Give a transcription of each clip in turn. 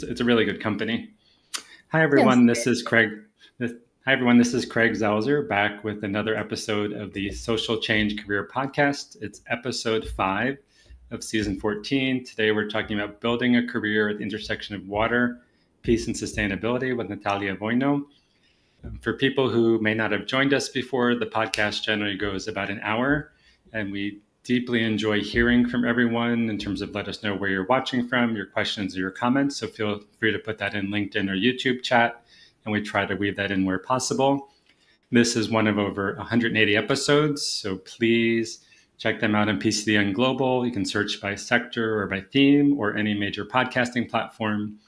it's a really good company. Hi Yes. everyone, this is Craig. Hi everyone, this is Craig Zauser back with another episode of the Social Change Career Podcast. It's episode 5 of season 14. Today we're talking about building a career at the intersection of water, peace, and sustainability with Natalija Vojno. For people who may not have joined us before, the podcast generally goes about an hour, and we deeply enjoy hearing from everyone in terms of let us know where you're watching from, your questions or your comments. So feel free to put that in LinkedIn or YouTube chat, and we try to weave that in where possible. This is one of over 180 episodes, so please check them out on PCDN Global. You can search by sector or by theme or any major podcasting platform.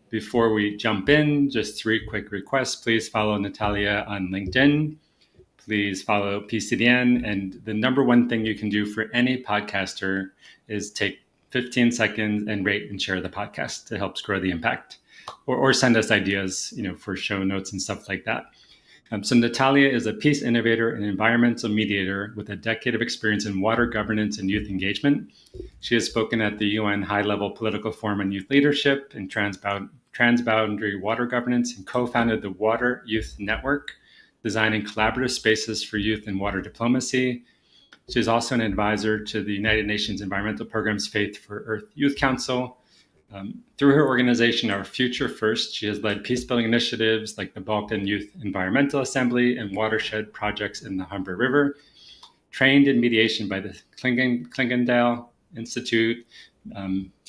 Before we jump in, just 3 quick requests. Please follow Natalija on LinkedIn. Please follow PCDN. And the number one thing you can do for any podcaster is take 15 seconds and rate and share the podcast. It helps grow the impact. Or send us ideas, for show notes and stuff like that. So Natalija is a peace innovator and environmental mediator with a decade of experience in water governance and youth engagement. She has spoken at the UN High-Level Political Forum on Youth Leadership and transboundary water governance, and co-founded the Water Youth Network, designing collaborative spaces for youth and water diplomacy. She is also an advisor to the United Nations Environmental Programme's Faith for Earth Youth Council. Through her organization, Our Future First, she has led peacebuilding initiatives like the Balkan Youth Environmental Assembly and watershed projects in the Humber River. Trained in mediation by the Klingendal Institute,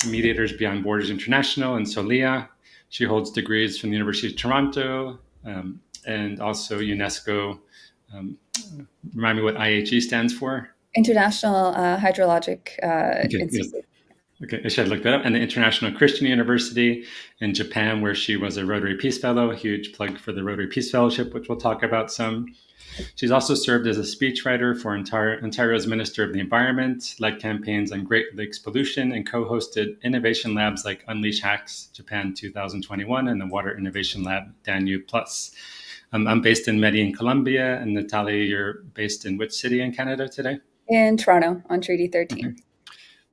Mediators Beyond Borders International, and SOLIA. She holds degrees from the University of Toronto and also UNESCO. Remind me what IHE stands for? International Hydrologic Institute. Yes. Okay, I should look that up. And the International Christian University in Japan, where she was a Rotary Peace Fellow. A huge plug for the Rotary Peace Fellowship, which we'll talk about some. She's also served as a speechwriter for Ontario's Minister of the Environment, led campaigns on Great Lakes pollution, and co-hosted innovation labs like Unleash Hacks Japan 2021 and the Water Innovation Lab Danube Plus. I'm based in Medellin, Colombia, and Natalija, you're based in which city in Canada today? In Toronto on Treaty 13.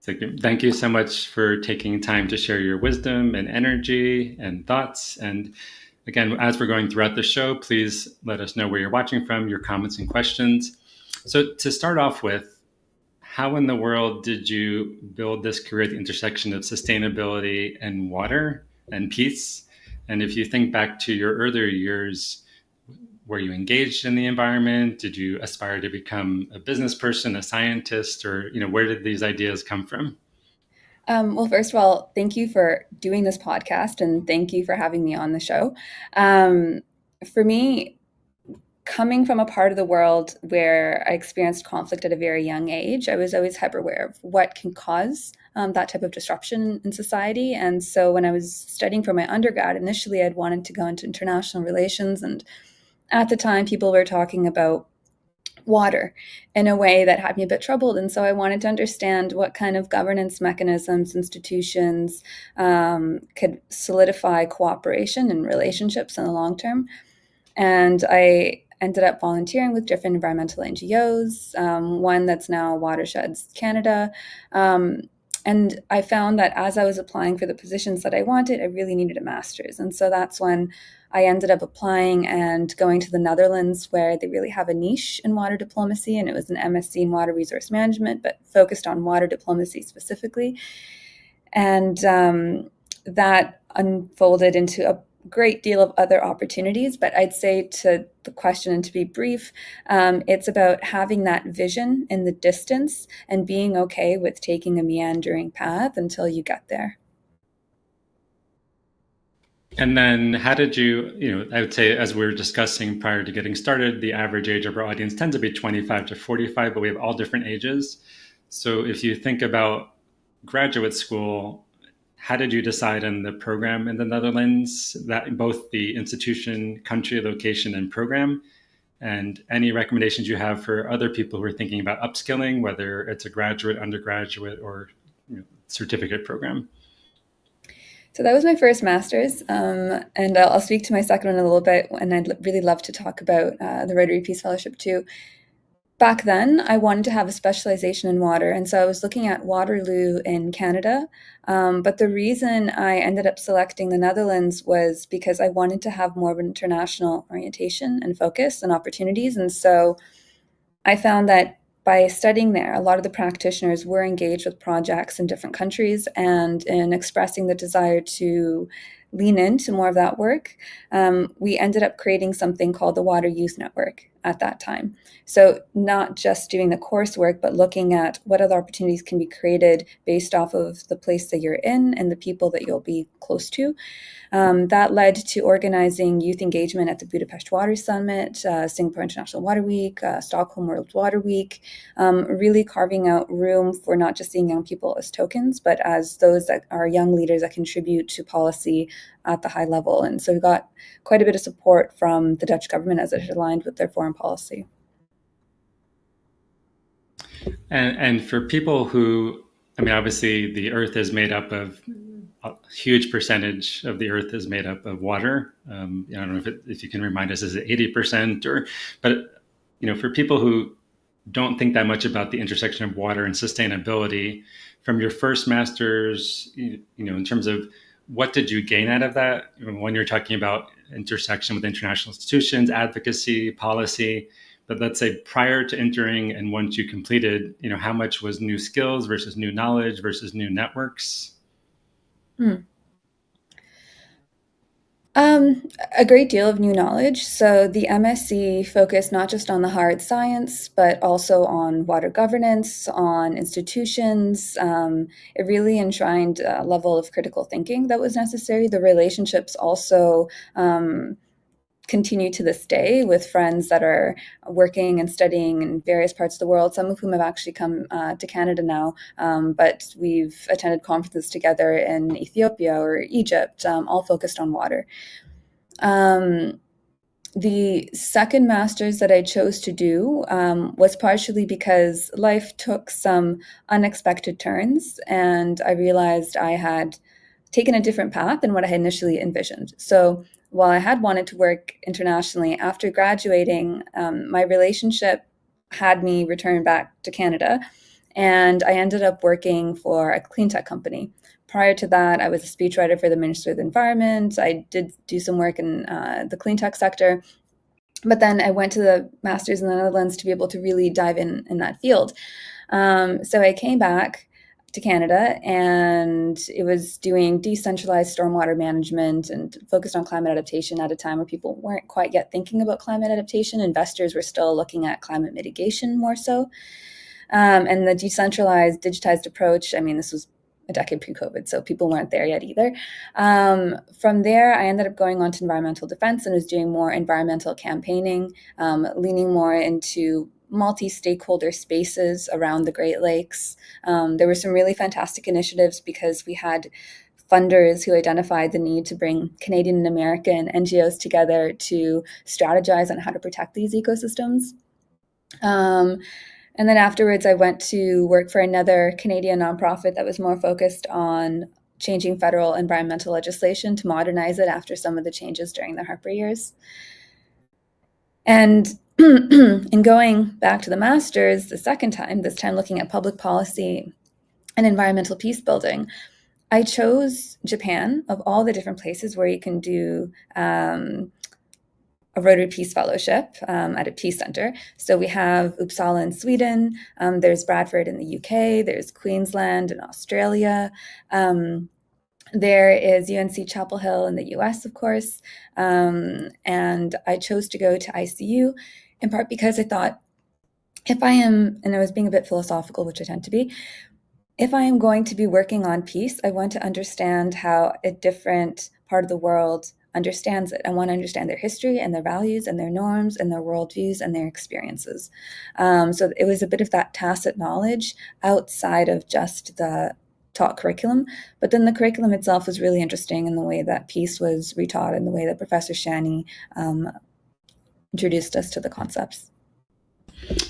Okay. Thank you so much for taking time to share your wisdom and energy and thoughts. And again, as we're going throughout the show, please let us know where you're watching from, your comments and questions. So to start off with, how in the world did you build this career at the intersection of sustainability and water and peace? And if you think back to your earlier years, were you engaged in the environment? Did you aspire to become a business person, a scientist, or where did these ideas come from? Well, first of all, thank you for doing this podcast, and thank you for having me on the show. For me, coming from a part of the world where I experienced conflict at a very young age, I was always hyper aware of what can cause that type of disruption in society. And so when I was studying for my undergrad, initially I'd wanted to go into international relations, and at the time, people were talking about water in a way that had me a bit troubled. And so I wanted to understand what kind of governance mechanisms, institutions could solidify cooperation and relationships in the long term. And I ended up volunteering with different environmental NGOs, one that's now Watersheds Canada. And I found that as I was applying for the positions that I wanted, I really needed a master's. And so that's when I ended up applying and going to the Netherlands, where they really have a niche in water diplomacy. And it was an MSc in water resource management, but focused on water diplomacy specifically. And that unfolded into a great deal of other opportunities. But I'd say, to the question and to be brief, it's about having that vision in the distance and being okay with taking a meandering path until you get there. And then how did you, I would say, as we were discussing prior to getting started, the average age of our audience tends to be 25 to 45, but we have all different ages. So if you think about graduate school, how did you decide on the program in the Netherlands, that both the institution, country, location, and program? And any recommendations you have for other people who are thinking about upskilling, whether it's a graduate, undergraduate, or certificate program? So that was my first master's, and I'll speak to my second one in a little bit, and I'd really love to talk about the Rotary Peace Fellowship too. back then, I wanted to have a specialization in water, and so I was looking at Waterloo in Canada. But the reason I ended up selecting the Netherlands was because I wanted to have more of an international orientation and focus and opportunities. And so I found that by studying there, a lot of the practitioners were engaged with projects in different countries, and in expressing the desire to lean into more of that work, we ended up creating something called the Water Youth Network at that time. So not just doing the coursework, but looking at what other opportunities can be created based off of the place that you're in and the people that you'll be close to. That led to organizing youth engagement at the Budapest Water Summit, Singapore International Water Week, Stockholm World Water Week, really carving out room for not just seeing young people as tokens, but as those that are young leaders that contribute to policy at the high level. And so we got quite a bit of support from the Dutch government as it had aligned with their foreign policy. And for people who, I mean, obviously the earth is made up of, a huge percentage of the earth is made up of water. I don't know if you can remind us, is it 80% or, but, for people who don't think that much about the intersection of water and sustainability, from your first master's, in terms of what did you gain out of that? When you're talking about intersection with international institutions, advocacy, policy, but let's say prior to entering and once you completed, how much was new skills versus new knowledge versus new networks? A great deal of new knowledge. So the MSc focused not just on the hard science, but also on water governance, on institutions. It really enshrined a level of critical thinking that was necessary. The relationships also continue to this day with friends that are working and studying in various parts of the world, some of whom have actually come to Canada now, but we've attended conferences together in Ethiopia or Egypt, all focused on water. The second master's that I chose to do was partially because life took some unexpected turns, and I realized I had taken a different path than what I had initially envisioned. So while I had wanted to work internationally, after graduating, my relationship had me return back to Canada, and I ended up working for a clean tech company. Prior to that, I was a speechwriter for the Ministry of the Environment. I did do some work in the clean tech sector, but then I went to the master's in the Netherlands to be able to really dive in that field. So I came back to Canada, and it was doing decentralized stormwater management and focused on climate adaptation at a time where people weren't quite yet thinking about climate adaptation. Investors were still looking at climate mitigation more so. And the decentralized, digitized approach, I mean, this was a decade pre-COVID, so people weren't there yet either. From there, I ended up going on to environmental defense and was doing more environmental campaigning, leaning more into multi-stakeholder spaces around the Great Lakes. There were some really fantastic initiatives because we had funders who identified the need to bring Canadian and American NGOs together to strategize on how to protect these ecosystems. And then afterwards, I went to work for another Canadian nonprofit that was more focused on changing federal environmental legislation to modernize it after some of the changes during the Harper years. And in going back to the master's the second time, this time looking at public policy and environmental peace building, I chose Japan, of all the different places where you can do a Rotary Peace Fellowship at a peace center. So we have Uppsala in Sweden, there's Bradford in the UK, there's Queensland in Australia, there is UNC Chapel Hill in the US, of course, and I chose to go to ICU in part because I thought, if I am, and I was being a bit philosophical, which I tend to be, if I am going to be working on peace, I want to understand how a different part of the world understands it. I want to understand their history and their values and their norms and their worldviews and their experiences. So it was a bit of that tacit knowledge outside of just the taught curriculum. But then the curriculum itself was really interesting in the way that peace was retaught and the way that Professor Shani introduced us to the concepts.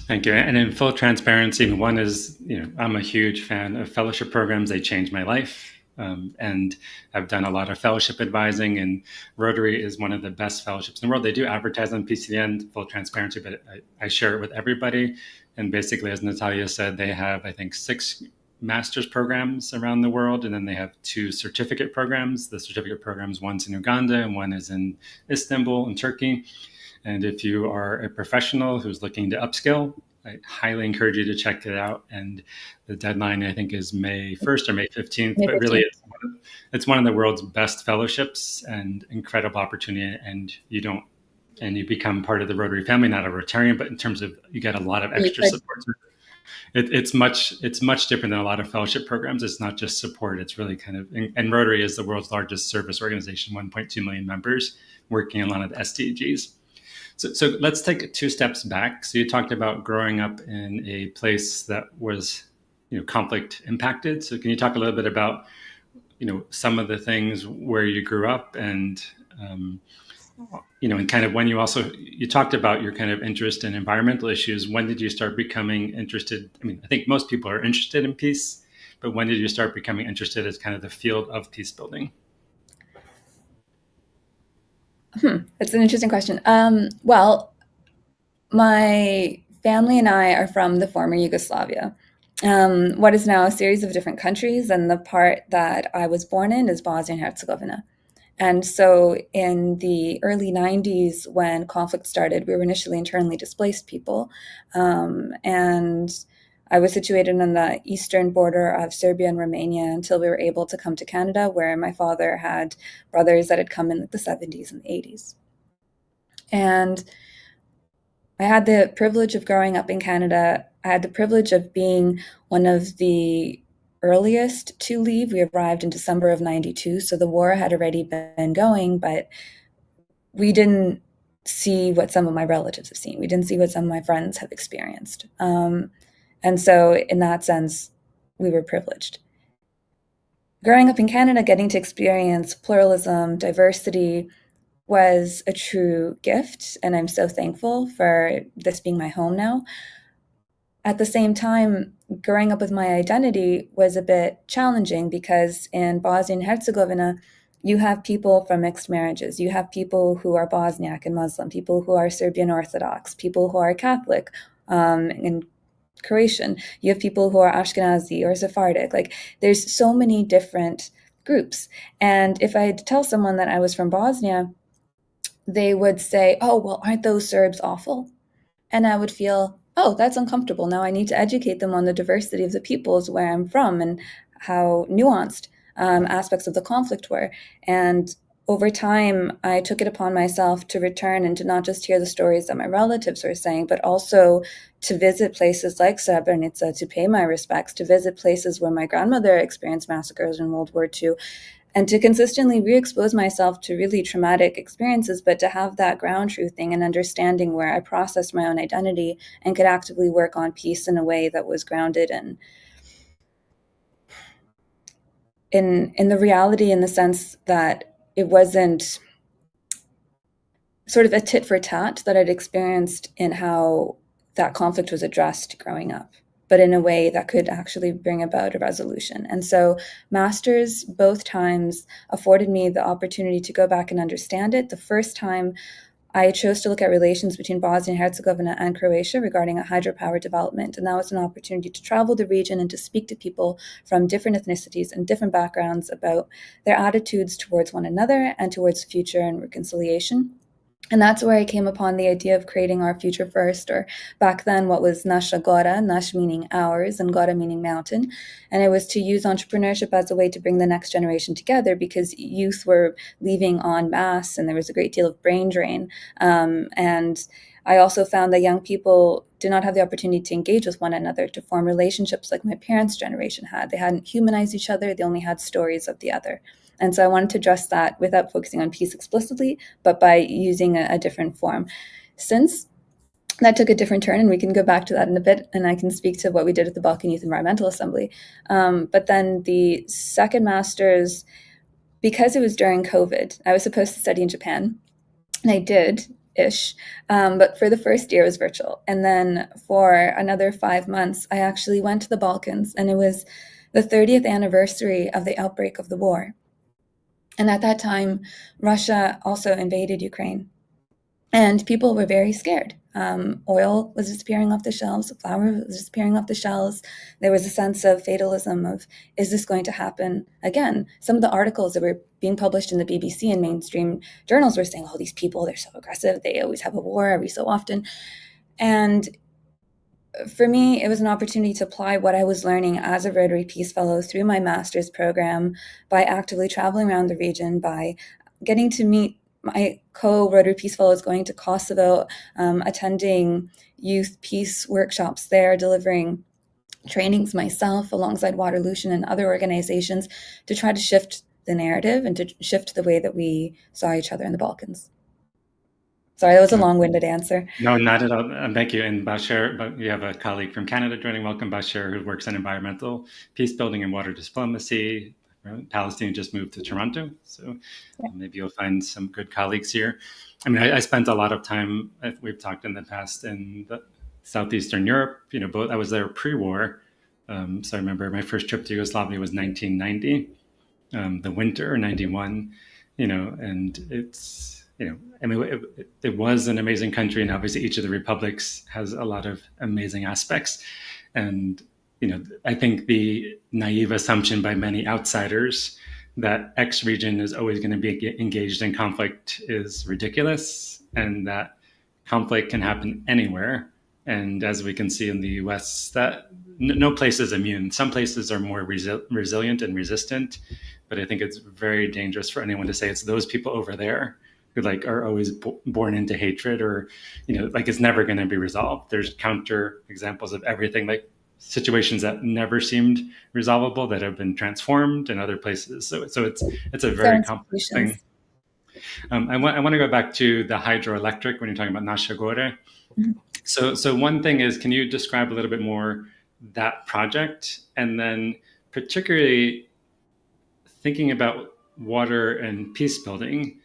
Thank you. And in full transparency, one is, I'm a huge fan of fellowship programs. They changed my life. and I've done a lot of fellowship advising, and Rotary is one of the best fellowships in the world. They do advertise on PCN, full transparency, but I share it with everybody. And basically, as Natalija said, they have, I think, 6 master's programs around the world, and then they have 2 certificate programs. The certificate programs, one's in Uganda and one is in Istanbul in Turkey. And if you are a professional who's looking to upskill, I highly encourage you to check it out. And the deadline, I think, is May 1st or May 15th. But really, it's one of the world's best fellowships and incredible opportunity. And you become part of the Rotary family, not a Rotarian, but in terms of you get a lot of extra support. It's much different than a lot of fellowship programs. It's not just support. It's really kind of, and Rotary is the world's largest service organization, 1.2 million members, working on a lot of the SDGs. So let's take 2 steps back. So you talked about growing up in a place that was, conflict impacted. So can you talk a little bit about, some of the things where you grew up and, and kind of when you talked about your kind of interest in environmental issues. When did you start becoming interested? I mean, I think most people are interested in peace, but when did you start becoming interested as kind of the field of peace building? That's an interesting question. Well, my family and I are from the former Yugoslavia, what is now a series of different countries, and the part that I was born in is Bosnia and Herzegovina. And so in the early 90s, when conflict started, we were initially internally displaced people, and I was situated on the eastern border of Serbia and Romania until we were able to come to Canada, where my father had brothers that had come in the 70s and 80s. And I had the privilege of growing up in Canada. I had the privilege of being one of the earliest to leave. We arrived in December of 92, so the war had already been going, but we didn't see what some of my relatives have seen. We didn't see what some of my friends have experienced. And so in that sense, we were privileged. Growing up in Canada, getting to experience pluralism, diversity was a true gift, and I'm so thankful for this being my home now. At the same time, growing up with my identity was a bit challenging because in Bosnia and Herzegovina, you have people from mixed marriages. You have people who are Bosniak and Muslim, people who are Serbian Orthodox, people who are Catholic and Croatian. You have people who are Ashkenazi or Sephardic. Like, there's so many different groups. And if I had to tell someone that I was from Bosnia, they would say, oh, well, aren't those Serbs awful? And I would feel, oh, that's uncomfortable. Now I need to educate them on the diversity of the peoples where I'm from and how nuanced aspects of the conflict were. And over time, I took it upon myself to return and to not just hear the stories that my relatives were saying, but also to visit places like Srebrenica, to pay my respects, to visit places where my grandmother experienced massacres in World War II, and to consistently re-expose myself to really traumatic experiences, but to have that ground truthing and understanding where I processed my own identity and could actively work on peace in a way that was grounded in the reality, in the sense that it wasn't sort of a tit for tat that I'd experienced in how that conflict was addressed growing up, but in a way that could actually bring about a resolution. And so masters both times afforded me the opportunity to go back and understand it. The first time I chose to look at relations between Bosnia and Herzegovina and Croatia regarding a hydropower development. And that was an opportunity to travel the region and to speak to people from different ethnicities and different backgrounds about their attitudes towards one another and towards the future and reconciliation. And that's where I came upon the idea of creating our Future First, or back then what was Nasha Gora, Nash meaning ours and Gora meaning mountain. And it was to use entrepreneurship as a way to bring the next generation together, because youth were leaving en masse and there was a great deal of brain drain. And I also found that young people did not have the opportunity to engage with one another, to form relationships like my parents' generation had. They hadn't humanized each other, they only had stories of the other. And so I wanted to address that without focusing on peace explicitly, but by using a different form. Since that took a different turn, and we can go back to that in a bit, and I can speak to what we did at the Balkan Youth Environmental Assembly. But then the second master's, because it was during COVID, I was supposed to study in Japan, and I did-ish, but for the first year it was virtual. And then for another 5 months, I actually went to the Balkans, and it was the 30th anniversary of the outbreak of the war. And at that time, Russia also invaded Ukraine. And people were very scared. Oil was disappearing off the shelves, flour was disappearing off the shelves. There was a sense of fatalism of, is this going to happen again? Some of the articles that were being published in the BBC and mainstream journals were saying, oh, these people, they're so aggressive. They always have a war every so often. And for me, it was an opportunity to apply what I was learning as a Rotary Peace Fellow through my master's program by actively traveling around the region, by getting to meet my co-Rotary Peace Fellows, going to Kosovo, attending youth peace workshops there, delivering trainings myself alongside Waterlution and other organizations to try to shift the narrative and to shift the way that we saw each other in the Balkans. Sorry, that was a long-winded answer. No, not at all. Thank you. And Bashir, but you have a colleague from Canada joining. Welcome, Bashir, who works on environmental peace building and water diplomacy. Palestine just moved to Toronto, so maybe you'll find some good colleagues here. I mean, I spent a lot of time, we've talked in the past, in Southeastern Europe. Both I was there pre-war. So I remember my first trip to Yugoslavia was 1990, the winter, 91, and it's, I mean, it was an amazing country, and obviously each of the republics has a lot of amazing aspects. And, I think the naive assumption by many outsiders that X region is always going to be engaged in conflict is ridiculous, and that conflict can happen anywhere. And as we can see in the US, that no place is immune. Some places are more resilient and resistant, but I think it's very dangerous for anyone to say it's those people over there who are always born into hatred, or it's never going to be resolved. There's counter examples of everything, like situations that never seemed resolvable that have been transformed in other places. So it's a very complex thing. I want to go back to the hydroelectric when you're talking about Naše Gore. Mm-hmm. So one thing is, can you describe a little bit more that project, and then particularly thinking about water and peace building?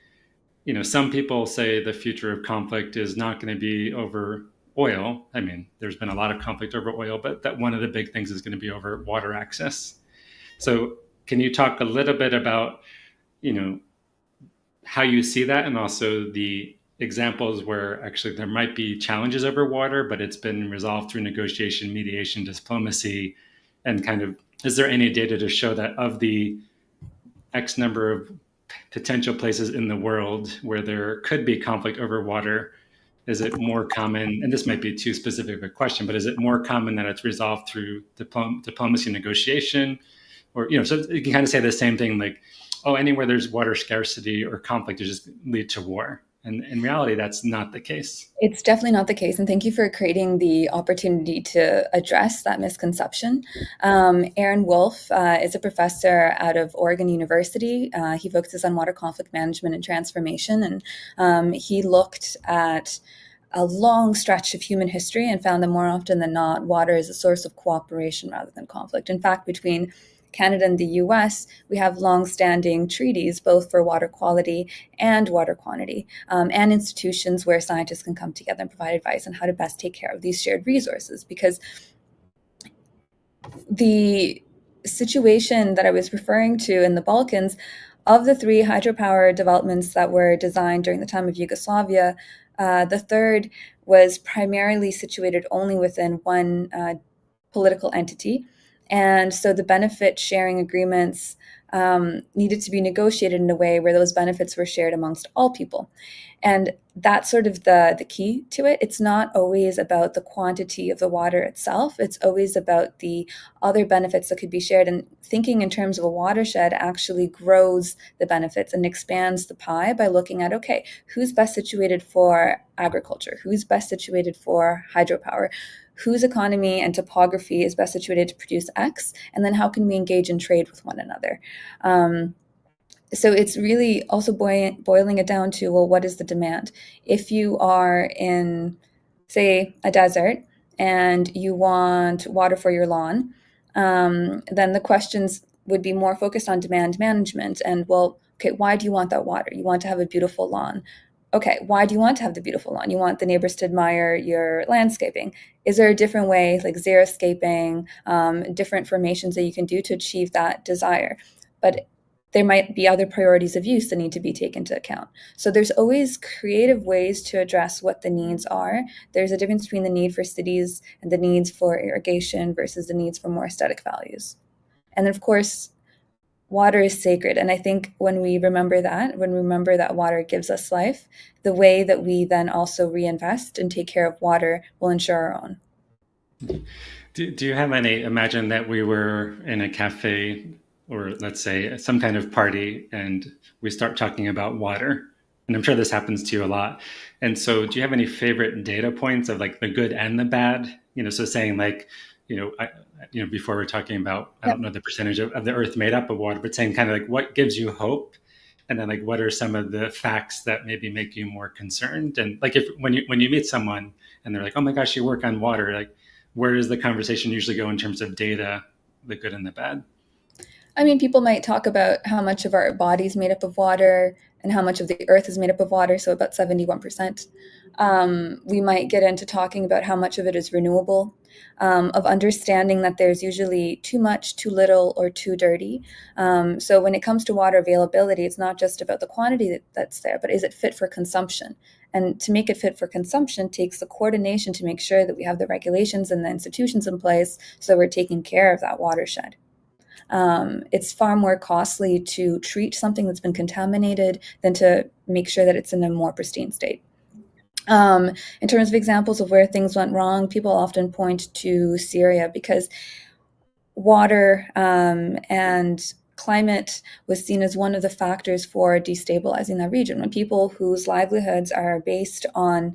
Some people say the future of conflict is not going to be over oil. I mean, there's been a lot of conflict over oil, but that one of the big things is going to be over water access. So can you talk a little bit about, how you see that, and also the examples where actually there might be challenges over water, but it's been resolved through negotiation, mediation, diplomacy, and kind of, is there any data to show that of the X number of potential places in the world where there could be conflict over water, is it more common, and this might be too specific of a question, but is it more common that it's resolved through diplomacy, negotiation, or, so you can kind of say the same thing, like, oh, anywhere there's water scarcity or conflict, it just lead to war. And in reality, that's not the case. It's definitely not the case. And thank you for creating the opportunity to address that misconception. Aaron Wolf is a professor out of Oregon University. He focuses on water conflict management and transformation. And he looked at a long stretch of human history and found that more often than not, water is a source of cooperation rather than conflict. In fact, between Canada and the US, we have long-standing treaties, both for water quality and water quantity, and institutions where scientists can come together and provide advice on how to best take care of these shared resources. Because the situation that I was referring to in the Balkans, of the 3 hydropower developments that were designed during the time of Yugoslavia, the third was primarily situated only within one political entity. And so the benefit sharing agreements needed to be negotiated in a way where those benefits were shared amongst all people. And that's sort of the key to it. It's not always about the quantity of the water itself. It's always about the other benefits that could be shared. And thinking in terms of a watershed actually grows the benefits and expands the pie by looking at, okay, who's best situated for agriculture? Who's best situated for hydropower? Whose economy and topography is best situated to produce X? And then how can we engage in trade with one another? So it's really also boiling it down to, well, what is the demand? If you are in, say, a desert and you want water for your lawn, then the questions would be more focused on demand management. And, well, okay, why do you want that water? You want to have a beautiful lawn. okay, why do you want to have the beautiful lawn? You want the neighbors to admire your landscaping. Is there a different way, like xeriscaping, different formations that you can do to achieve that desire? But there might be other priorities of use that need to be taken into account. So there's always creative ways to address what the needs are. There's a difference between the need for cities and the needs for irrigation versus the needs for more aesthetic values. And then, of course, water is sacred. And I think when we remember that water gives us life, the way that we then also reinvest and take care of water will ensure our own. Do you have any, imagine that we were in a cafe or let's say some kind of party and we start talking about water. And I'm sure this happens to you a lot. And so do you have any favorite data points of like the good and the bad? So saying like, before we're talking about, I don't know the percentage of the earth made up of water, but saying kind of like what gives you hope? And then like, what are some of the facts that maybe make you more concerned? And like, when you meet someone and they're like, oh my gosh, you work on water, like, where does the conversation usually go in terms of data, the good and the bad? I mean, people might talk about how much of our body is made up of water and how much of the earth is made up of water, so about 71%. We might get into talking about how much of it is renewable, of understanding that there's usually too much, too little, or too dirty. So when it comes to water availability, it's not just about the quantity that's there, but is it fit for consumption? And to make it fit for consumption takes the coordination to make sure that we have the regulations and the institutions in place so we're taking care of that watershed. It's far more costly to treat something that's been contaminated than to make sure that it's in a more pristine state. In terms of examples of where things went wrong, people often point to Syria because water and climate was seen as one of the factors for destabilizing that region. When people whose livelihoods are based on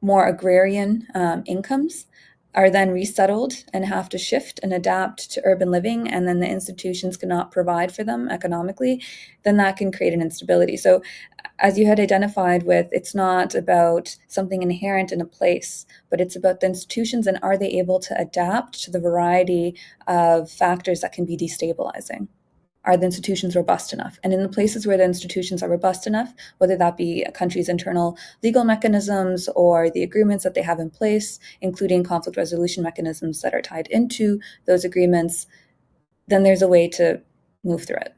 more agrarian incomes are then resettled and have to shift and adapt to urban living, and then the institutions cannot provide for them economically, then that can create an instability. So as you had identified with, it's not about something inherent in a place, but it's about the institutions and are they able to adapt to the variety of factors that can be destabilizing. Are the institutions robust enough? And in the places where the institutions are robust enough, whether that be a country's internal legal mechanisms or the agreements that they have in place, including conflict resolution mechanisms that are tied into those agreements, then there's a way to the threat.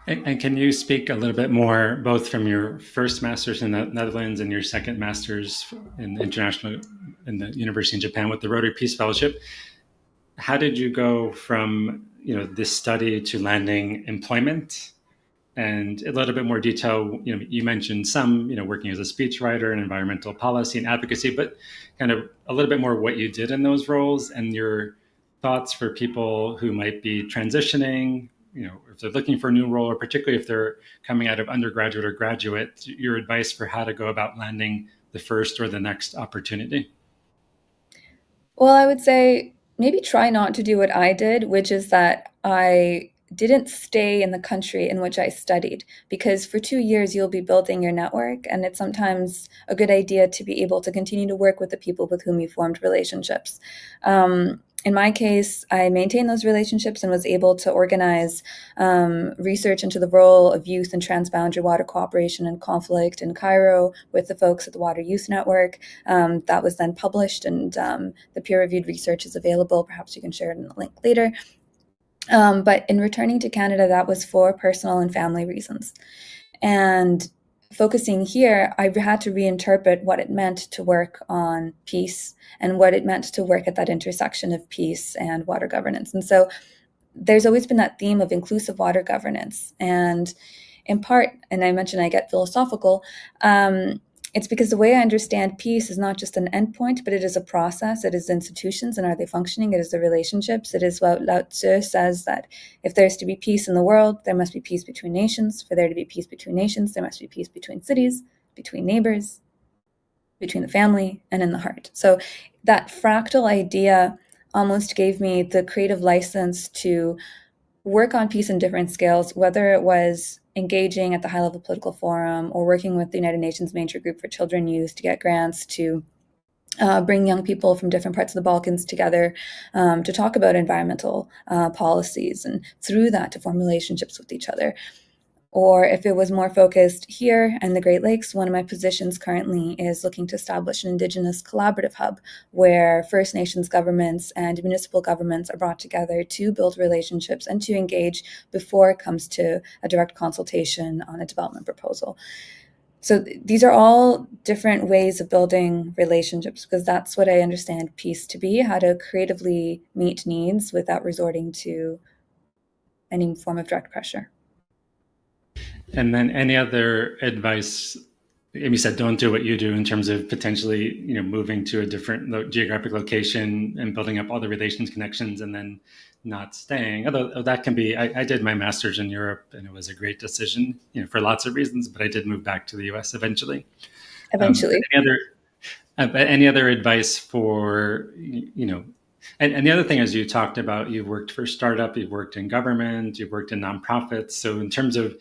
And can you speak a little bit more, both from your first master's in the Netherlands and your second master's in the University in Japan with the Rotary Peace Fellowship? How did you go from this study to landing employment? And a little bit more detail, you mentioned some, working as a speechwriter in environmental policy and advocacy, but kind of a little bit more what you did in those roles and your thoughts for people who might be transitioning, if they're looking for a new role, or particularly if they're coming out of undergraduate or graduate, your advice for how to go about landing the first or the next opportunity. Well, I would say maybe try not to do what I did, which is that I didn't stay in the country in which I studied, because for 2 years you'll be building your network, and it's sometimes a good idea to be able to continue to work with the people with whom you formed relationships. In my case, I maintained those relationships and was able to organize research into the role of youth and transboundary water cooperation and conflict in Cairo with the folks at the Water Youth Network. That was then published, and the peer-reviewed research is available. Perhaps you can share it in the link later. But in returning to Canada, that was for personal and family reasons. And focusing here, I had to reinterpret what it meant to work on peace and what it meant to work at that intersection of peace and water governance. And so there's always been that theme of inclusive water governance. And in part, and I mentioned I get philosophical, it's because the way I understand peace is not just an endpoint, but it is a process. It is institutions and are they functioning? It is the relationships. It is what Lao Tzu says, that if there's to be peace in the world, there must be peace between nations. For there to be peace between nations, there must be peace between cities, between neighbors, between the family, and in the heart. So that fractal idea almost gave me the creative license to work on peace in different scales, whether it was engaging at the high-level political forum or working with the United Nations Major Group for Children and Youth to get grants to bring young people from different parts of the Balkans together to talk about environmental policies, and through that to form relationships with each other. Or if it was more focused here in the Great Lakes, one of my positions currently is looking to establish an Indigenous collaborative hub where First Nations governments and municipal governments are brought together to build relationships and to engage before it comes to a direct consultation on a development proposal. So these are all different ways of building relationships, because that's what I understand peace to be, how to creatively meet needs without resorting to any form of direct pressure. And then any other advice? Amy said, don't do what you do in terms of potentially, moving to a different geographic location and building up all the relations connections and then not staying. Although that can be, I did my master's in Europe and it was a great decision, for lots of reasons, but I did move back to the US eventually. Any other advice for, and the other thing is you talked about, you've worked for startup, you've worked in government, you've worked in nonprofits. So in terms of,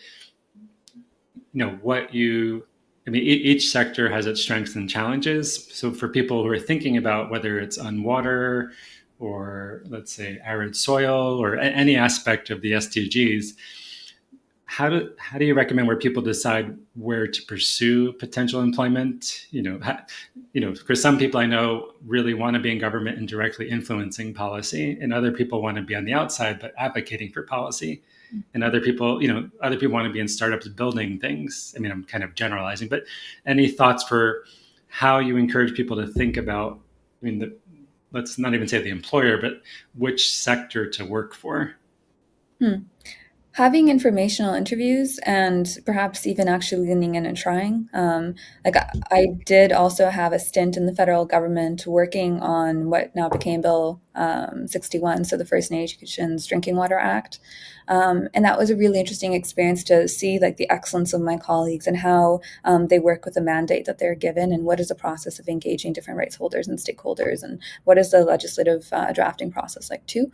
each sector has its strengths and challenges. So for people who are thinking about whether it's on water or, let's say, arid soil or any aspect of the SDGs, how do you recommend where people decide where to pursue potential employment? Because some people I know really want to be in government and directly influencing policy, and other people want to be on the outside but advocating for policy. And other people want to be in startups building things. I'm kind of generalizing, but any thoughts for how you encourage people to think about, let's not even say the employer, but which sector to work for? Having informational interviews and perhaps even actually leaning in and trying. I did also have a stint in the federal government working on what now became Bill 61, so the First Nations Drinking Water Act. And that was a really interesting experience to see the excellence of my colleagues and how they work with the mandate that they're given, and what is the process of engaging different rights holders and stakeholders, and what is the legislative drafting process like too.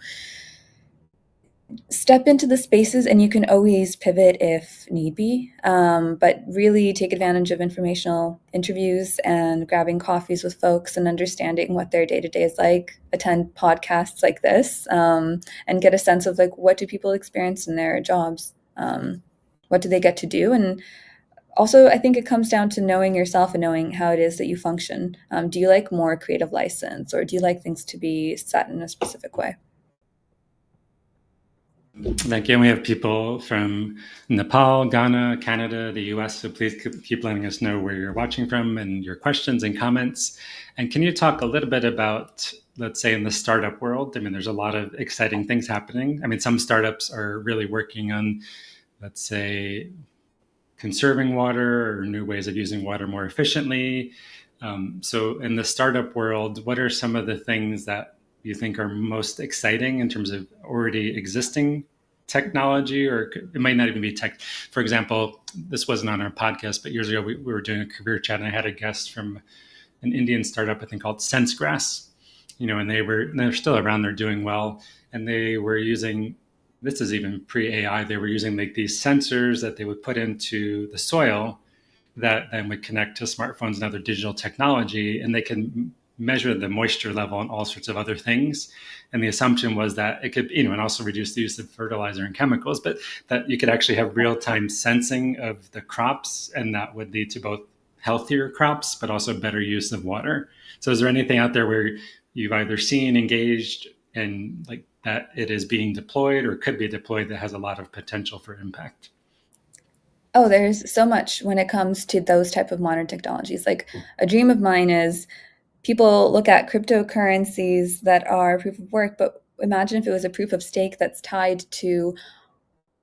Step into the spaces, and you can always pivot if need be, but really take advantage of informational interviews and grabbing coffees with folks and understanding what their day-to-day is like. Attend podcasts like this, and get a sense of what do people experience in their jobs, what do they get to do. And also, I think it comes down to knowing yourself and knowing how it is that you function. Do you like more creative license, or do you like things to be set in a specific way? Thank you. And we have people from Nepal, Ghana, Canada, the US. So please keep letting us know where you're watching from and your questions and comments. And can you talk a little bit about, let's say, in the startup world? There's a lot of exciting things happening. Some startups are really working on, let's say, conserving water or new ways of using water more efficiently. So in the startup world, what are some of the things that you think are most exciting in terms of already existing technology, or it might not even be tech? For example, this wasn't on our podcast, but years ago we were doing a career chat, and I had a guest from an Indian startup, I think called SenseGrass, and they're still around, they're doing well, and they were using, this is even pre-AI, they were using these sensors that they would put into the soil that then would connect to smartphones and other digital technology, and they can measure the moisture level and all sorts of other things. And the assumption was that it could, and also reduce the use of fertilizer and chemicals, but that you could actually have real-time sensing of the crops, and that would lead to both healthier crops, but also better use of water. So is there anything out there where you've either seen, engaged, and that it is being deployed or could be deployed that has a lot of potential for impact? Oh, there's so much when it comes to those type of modern technologies. A dream of mine is, people look at cryptocurrencies that are proof of work, but imagine if it was a proof of stake that's tied to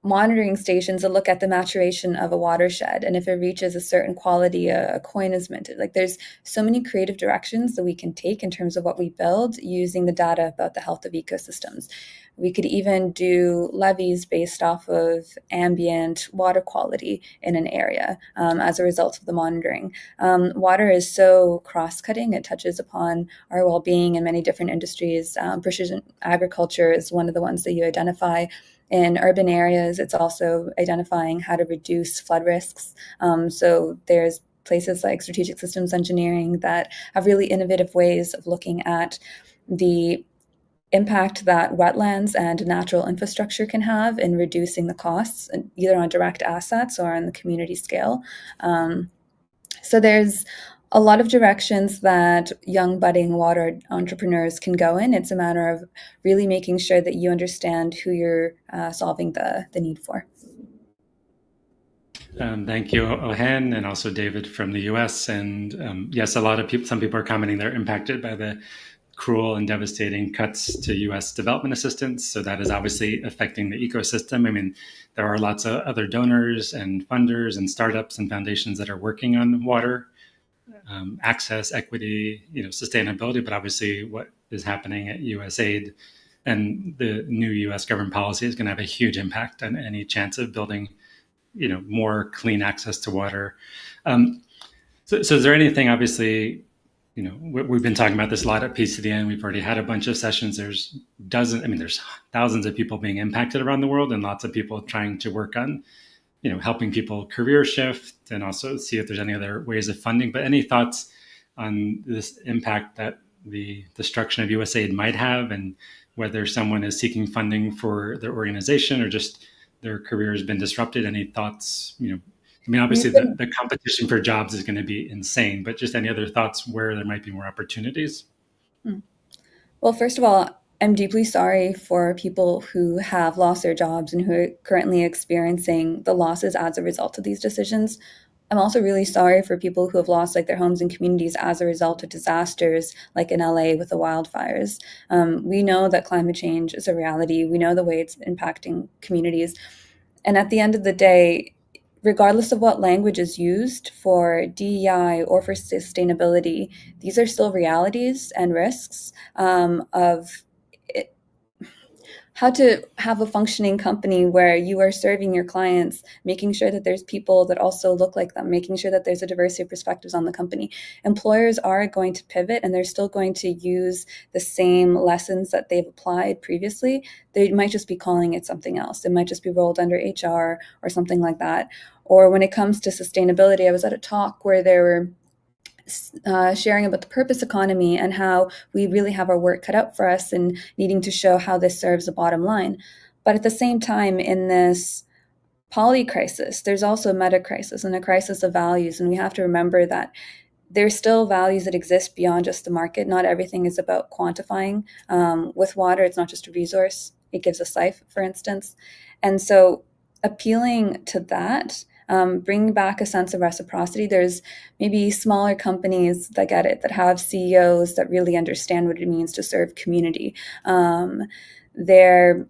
monitoring stations that look at the maturation of a watershed. And if it reaches a certain quality, a coin is minted. There's so many creative directions that we can take in terms of what we build using the data about the health of ecosystems. We could even do levies based off of ambient water quality in an area as a result of the monitoring. Water is so cross-cutting. It touches upon our well-being in many different industries. Precision agriculture is one of the ones that you identify. In urban areas, it's also identifying how to reduce flood risks. So there's places like strategic systems engineering that have really innovative ways of looking at the impact that wetlands and natural infrastructure can have in reducing the costs, either on direct assets or on the community scale. So there's a lot of directions that young budding water entrepreneurs can go in. It's a matter of really making sure that you understand who you're solving the need for. Thank you, Ohen, and also David from the US. And yes, some people are commenting they're impacted by the cruel and devastating cuts to US development assistance. So that is obviously affecting the ecosystem. I mean, there are lots of other donors and funders and startups and foundations that are working on water access, equity, sustainability, but obviously what is happening at USAID and the new US government policy is going to have a huge impact on any chance of building more clean access to water. So is there anything, obviously, we've been talking about this a lot at PCDN. We've already had a bunch of sessions. There's thousands of people being impacted around the world and lots of people trying to work on, helping people career shift and also see if there's any other ways of funding. But any thoughts on this impact that the destruction of USAID might have, and whether someone is seeking funding for their organization or just their career has been disrupted? Any thoughts? Obviously the competition for jobs is going to be insane, but just any other thoughts where there might be more opportunities? Well, first of all, I'm deeply sorry for people who have lost their jobs and who are currently experiencing the losses as a result of these decisions. I'm also really sorry for people who have lost their homes and communities as a result of disasters like in LA with the wildfires. We know that climate change is a reality. We know the way it's impacting communities. And at the end of the day, regardless of what language is used for DEI or for sustainability, these are still realities and risks of how to have a functioning company where you are serving your clients, making sure that there's people that also look like them, making sure that there's a diversity of perspectives on the company. Employers are going to pivot and they're still going to use the same lessons that they've applied previously. They might just be calling it something else. It might just be rolled under HR or something like that. Or when it comes to sustainability, I was at a talk where there were sharing about the purpose economy and how we really have our work cut out for us and needing to show how this serves the bottom line. But at the same time, in this poly crisis, there's also a meta crisis and a crisis of values. And we have to remember that there's still values that exist beyond just the market. Not everything is about quantifying. With water, it's not just a resource. It gives us life, for instance. And so appealing to that, bring back a sense of reciprocity. There's maybe smaller companies that get it, that have CEOs that really understand what it means to serve community. There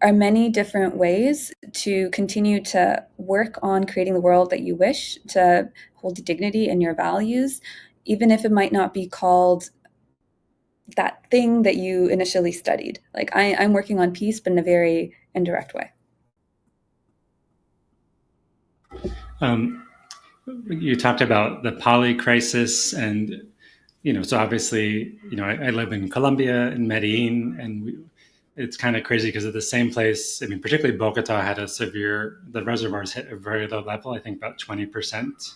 are many different ways to continue to work on creating the world that you wish, to hold dignity in your values, even if it might not be called that thing that you initially studied. I'm working on peace, but in a very indirect way. You talked about the poly crisis, and so obviously, I live in Colombia, in Medellin, and it's kind of crazy because at the same place, particularly Bogota had the reservoirs hit a very low level, I think about 20%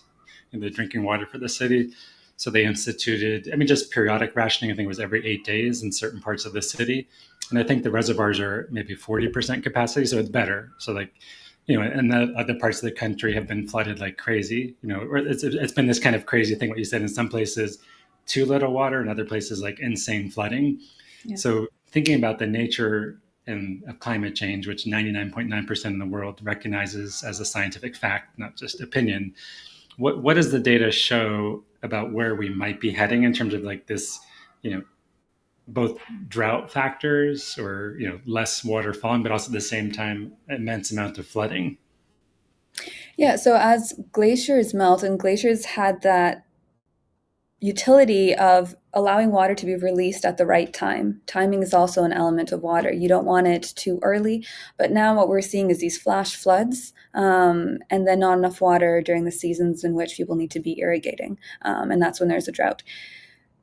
in the drinking water for the city. So they instituted, just periodic rationing. I think it was every 8 days in certain parts of the city, and I think the reservoirs are maybe 40% capacity, so it's better. So and the other parts of the country have been flooded like crazy. Or it's been this kind of crazy thing. What you said, in some places, too little water, in other places, like insane flooding. Yeah. So thinking about the nature of climate change, which 99.9% of the world recognizes as a scientific fact, not just opinion, what does the data show about where we might be heading in terms of this, both drought factors or less water falling, but also at the same time immense amount of flooding? Yeah, so as glaciers melt, and glaciers had that utility of allowing water to be released at the right time. Timing is also an element of water. You don't want it too early, but now what we're seeing is these flash floods, and then not enough water during the seasons in which people need to be irrigating, and that's when there's a drought.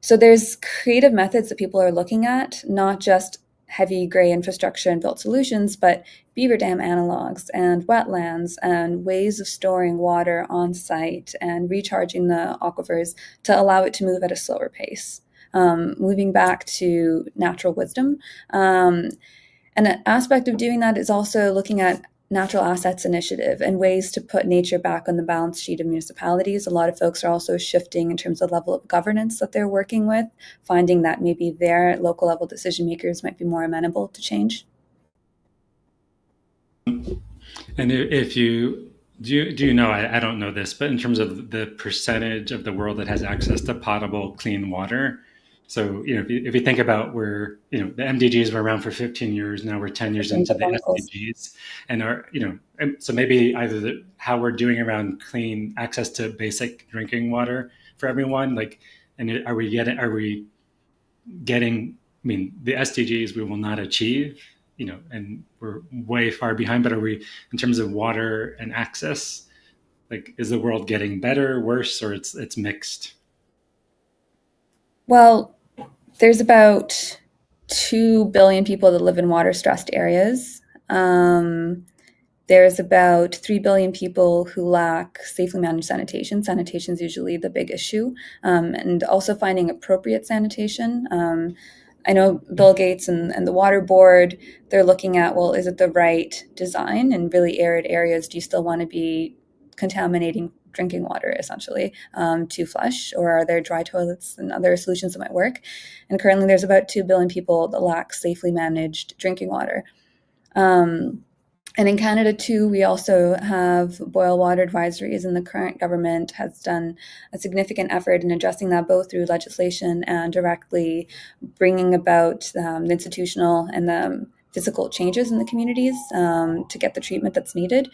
So there's creative methods that people are looking at, not just heavy gray infrastructure and built solutions, but beaver dam analogs and wetlands and ways of storing water on site and recharging the aquifers to allow it to move at a slower pace. moving back to natural wisdom. And an aspect of doing that is also looking at natural assets initiative and ways to put nature back on the balance sheet of municipalities. A lot of folks are also shifting in terms of level of governance that they're working with, finding that maybe their local level decision makers might be more amenable to change. And if you do, you know, I don't know this, but in terms of the percentage of the world that has access to potable, clean water. So, you know, if you think about where, you know, the MDGs were around for 15 years, now we're 10 years into the SDGs, and are, you know, so maybe either how we're doing around clean access to basic drinking water for everyone, like, and are we getting, I mean, the SDGs we will not achieve, you know, and we're way far behind, but are we, in terms of water and access, like, is the world getting better, worse, or it's mixed? Well, there's about 2 billion people that live in water-stressed areas. There's about 3 billion people who lack safely managed sanitation. Sanitation is usually the big issue, and also finding appropriate sanitation. I know Bill Gates and the Water Board, they're looking at, well, is it the right design? In really arid areas, do you still want to be contaminating drinking water, essentially, to flush? Or are there dry toilets and other solutions that might work? And currently, there's about 2 billion people that lack safely managed drinking water. And in Canada, too, we also have boil water advisories, and the current government has done a significant effort in addressing that, both through legislation and directly bringing about the institutional and the physical changes in the communities to get the treatment that's needed.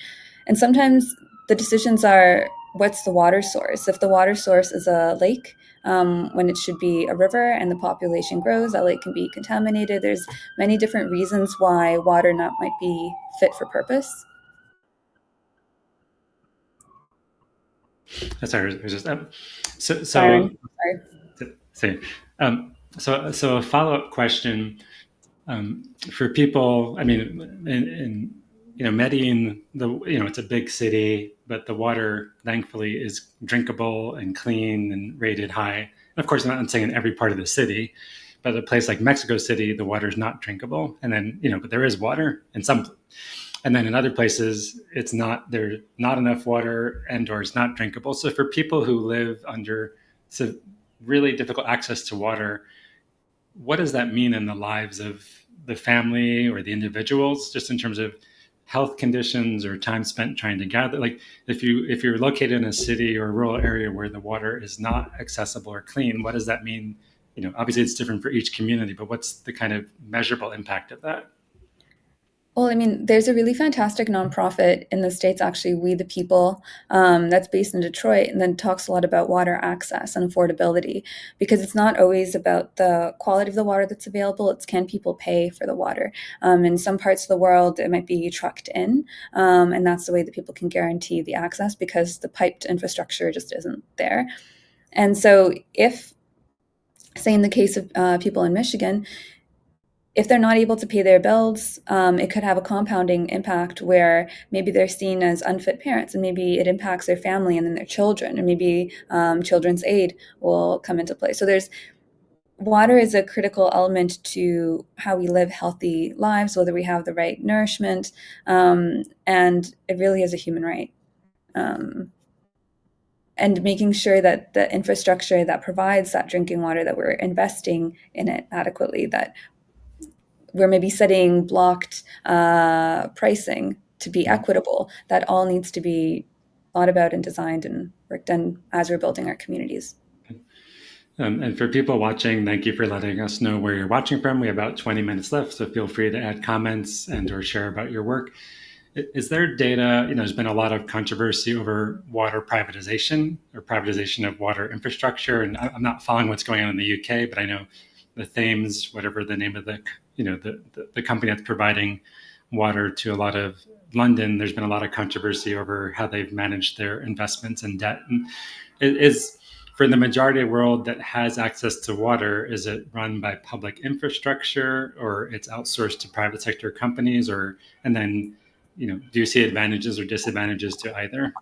And sometimes the decisions are, what's the water source? If the water source is a lake, when it should be a river, and the population grows, that lake can be contaminated. There's many different reasons why water not might be fit for purpose. Sorry, it was just Sorry. So a follow-up question for people. I mean, in you know, Medellin, it's a big city, but the water, thankfully, is drinkable and clean and rated high. And of course, I'm not saying in every part of the city, but a place like Mexico City, the water is not drinkable. And then, but there is water in some, and then in other places, there's not enough water or it's not drinkable. So for people who live under really difficult access to water, what does that mean in the lives of the family or the individuals, just in terms of health conditions or time spent trying to gather? Like, if you're located in a city or a rural area where the water is not accessible or clean, what does that mean? Obviously it's different for each community, but what's the kind of measurable impact of that? Well, I mean, there's a really fantastic nonprofit in the States, actually, We the People, that's based in Detroit, and then talks a lot about water access and affordability, because it's not always about the quality of the water that's available. It's, can people pay for the water? In some parts of the world, it might be trucked in, and that's the way that people can guarantee the access, because the piped infrastructure just isn't there. And so if, say in the case of people in Michigan, if they're not able to pay their bills, it could have a compounding impact where maybe they're seen as unfit parents, and maybe it impacts their family and then their children, and maybe children's aid will come into play. So water is a critical element to how we live healthy lives, whether we have the right nourishment, and it really is a human right. And making sure that the infrastructure that provides that drinking water, that we're investing in it adequately, that we're maybe setting blocked pricing to be equitable. That all needs to be thought about and designed and worked on as we're building our communities. And for people watching, thank you for letting us know where you're watching from. We have about 20 minutes left, so feel free to add comments and or share about your work. Is there data, there's been a lot of controversy over water privatization or privatization of water infrastructure. And I'm not following what's going on in the UK, but I know the Thames, whatever the name of the company that's providing water to a lot of London, there's been a lot of controversy over how they've managed their investments and debt. And is, for the majority of the world that has access to water, is it run by public infrastructure, or it's outsourced to private sector companies, and then, do you see advantages or disadvantages to either?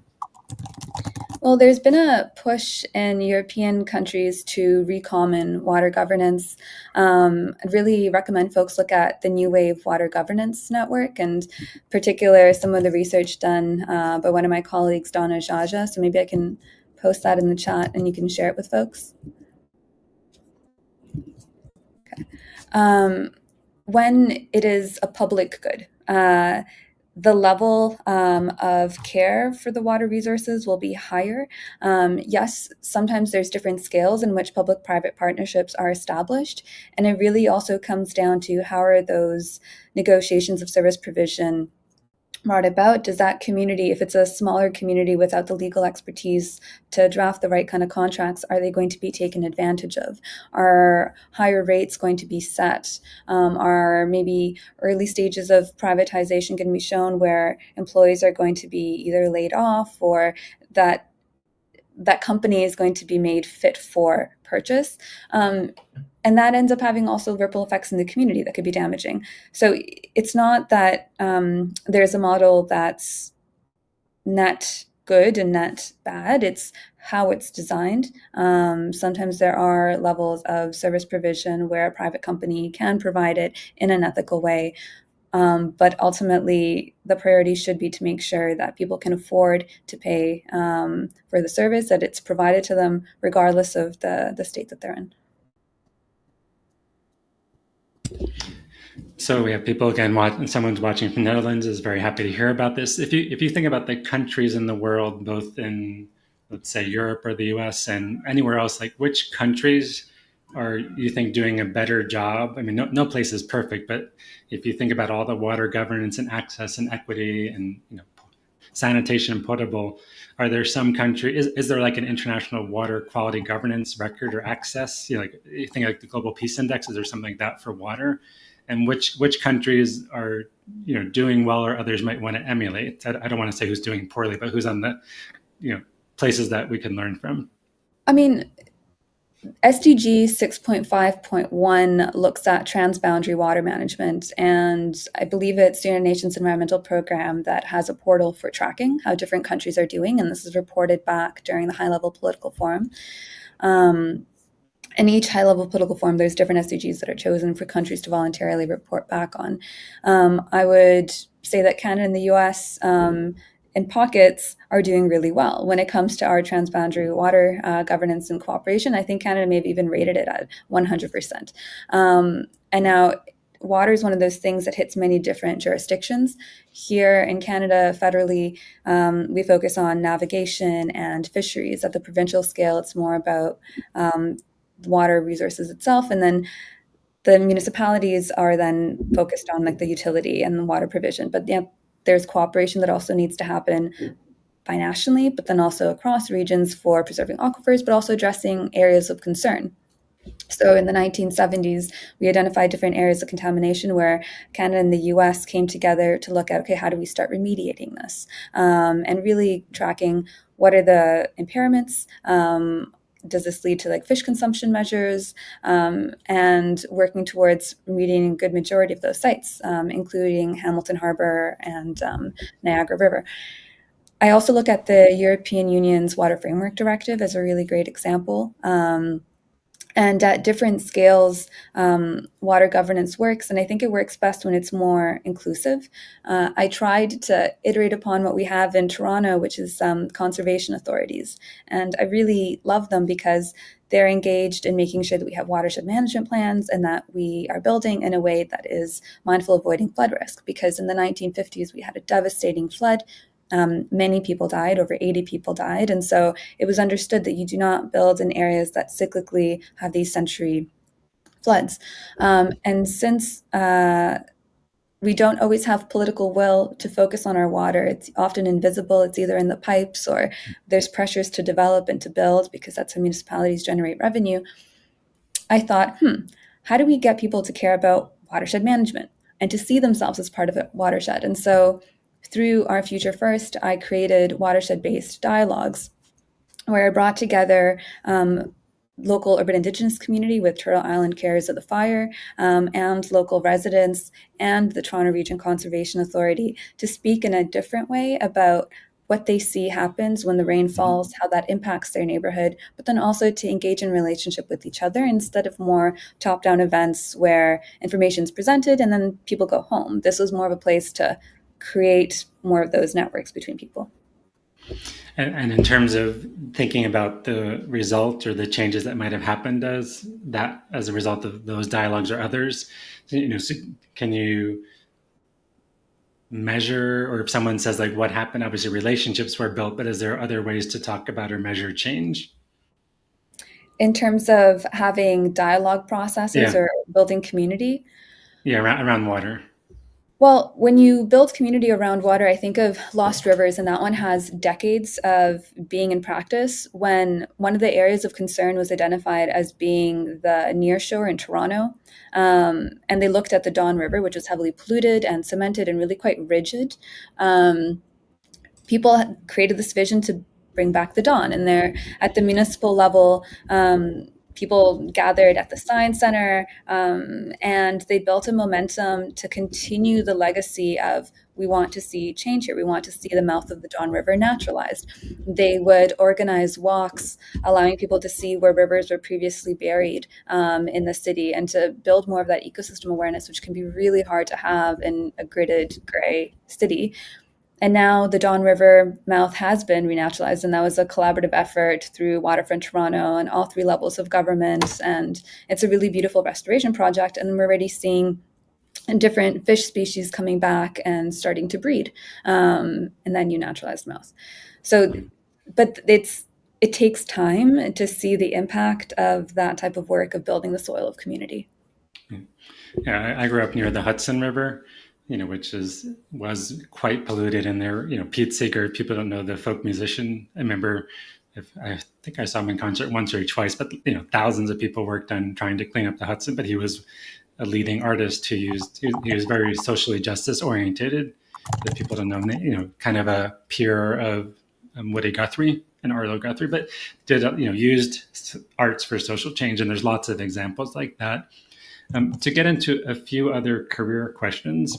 Well, there's been a push in European countries to recommon water governance. I'd really recommend folks look at the New Wave Water Governance Network, and in particular some of the research done by one of my colleagues, Donna Jaja. So maybe I can post that in the chat and you can share it with folks. Okay. When it is a public good, the level of care for the water resources will be higher. Yes, sometimes there's different scales in which public-private partnerships are established, and it really also comes down to how are those negotiations of service provision brought about. Does that community, if it's a smaller community without the legal expertise to draft the right kind of contracts, are they going to be taken advantage of? Are higher rates going to be set? Are maybe early stages of privatization going to be shown where employees are going to be either laid off, or that company is going to be made fit for purchase? And that ends up having also ripple effects in the community that could be damaging. So it's not that there's a model that's net good and net bad. It's how it's designed. Sometimes there are levels of service provision where a private company can provide it in an ethical way. But ultimately, the priority should be to make sure that people can afford to pay for the service, that it's provided to them regardless of the state that they're in. So we have people again. Someone's watching from the Netherlands is very happy to hear about this. If you think about the countries in the world, both in let's say Europe or the U.S. and anywhere else, like which countries are you think doing a better job? I mean, no place is perfect, but if you think about all the water governance and access and equity and sanitation and potable, are there some country? Is there like an international water quality governance record or access? Like you think like the Global Peace Index, is there something like that for water? And which countries are doing well, or others might want to emulate? I don't want to say who's doing poorly, but who's on the places that we can learn from. I mean, SDG 6.5.1 looks at transboundary water management, and I believe it's the United Nations Environmental Program that has a portal for tracking how different countries are doing, and this is reported back during the high-level political forum. In each high-level political forum, there's different SDGs that are chosen for countries to voluntarily report back on. I would say that Canada and the US in pockets are doing really well. When it comes to our transboundary water governance and cooperation, I think Canada may have even rated it at 100%. And now water is one of those things that hits many different jurisdictions. Here in Canada, federally, we focus on navigation and fisheries. At the provincial scale, it's more about water resources itself, and then the municipalities are then focused on like the utility and the water provision. But there's cooperation that also needs to happen binationally, but then also across regions for preserving aquifers, but also addressing areas of concern. So in the 1970s, we identified different areas of contamination where Canada and the US came together to look at, okay, how do we start remediating this? And really tracking what are the impairments, does this lead to like fish consumption measures, and working towards remediating a good majority of those sites, including Hamilton Harbor and Niagara River. I also look at the European Union's Water Framework Directive as a really great example. And at different scales, water governance works, and I think it works best when it's more inclusive. I tried to iterate upon what we have in Toronto, which is conservation authorities, and I really love them because they're engaged in making sure that we have watershed management plans and that we are building in a way that is mindful of avoiding flood risk. Because in the 1950s, we had a devastating flood. Many people died, over 80 people died. And so it was understood that you do not build in areas that cyclically have these century floods. And since we don't always have political will to focus on our water, it's often invisible. It's either in the pipes or there's pressures to develop and to build because that's how municipalities generate revenue. I thought, how do we get people to care about watershed management and to see themselves as part of a watershed? And so through our Future First, I created watershed-based dialogues where I brought together local urban indigenous community with Turtle Island Carriers of the Fire and local residents and the Toronto Region Conservation Authority to speak in a different way about what they see happens when the rain falls, how that impacts their neighborhood, but then also to engage in relationship with each other instead of more top-down events where information is presented and then people go home. This was more of a place to create more of those networks between people. And in terms of thinking about the result or the changes that might have happened as a result of those dialogues or others, so can you measure, or if someone says like what happened, obviously relationships were built, but is there other ways to talk about or measure change? In terms of having dialogue processes or building community? Yeah, around water. Well, when you build community around water, I think of Lost Rivers, and that one has decades of being in practice. When one of the areas of concern was identified as being the nearshore in Toronto, and they looked at the Don River, which was heavily polluted and cemented and really quite rigid. People created this vision to bring back the Don, and they're at the municipal level. People gathered at the Science Center, and they built a momentum to continue the legacy of we want to see change here. We want to see the mouth of the Don River naturalized. They would organize walks, allowing people to see where rivers were previously buried in the city and to build more of that ecosystem awareness, which can be really hard to have in a gridded gray city. And now the Don River mouth has been renaturalized, and that was a collaborative effort through Waterfront Toronto and all three levels of government. And it's a really beautiful restoration project, and we're already seeing different fish species coming back and starting to breed, and then new naturalized mouth. So, but it takes time to see the impact of that type of work of building the soil of community. Yeah, I grew up near the Hudson River, which was quite polluted. And there, Pete Seeger, people don't know, the folk musician. I remember, I think I saw him in concert once or twice, but thousands of people worked on trying to clean up the Hudson. But he was a leading artist he was very socially justice oriented. That people don't know, kind of a peer of Woody Guthrie and Arlo Guthrie, but did used arts for social change. And there's lots of examples like that. To get into a few other career questions.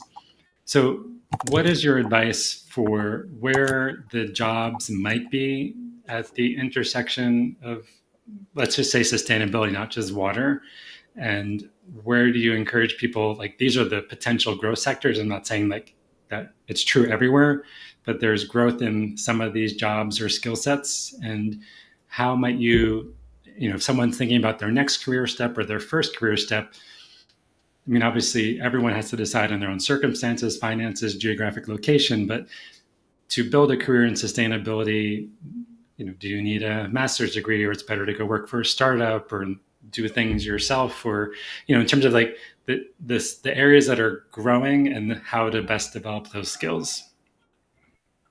So what is your advice for where the jobs might be at the intersection of, let's just say, sustainability, not just water? And where do you encourage people, like, these are the potential growth sectors? I'm not saying like that it's true everywhere, but there's growth in some of these jobs or skill sets. And how might you, if someone's thinking about their next career step or their first career step, I mean, obviously, everyone has to decide on their own circumstances, finances, geographic location. But to build a career in sustainability, do you need a master's degree, or it's better to go work for a startup or do things yourself? Or, in terms of like the areas that are growing and how to best develop those skills?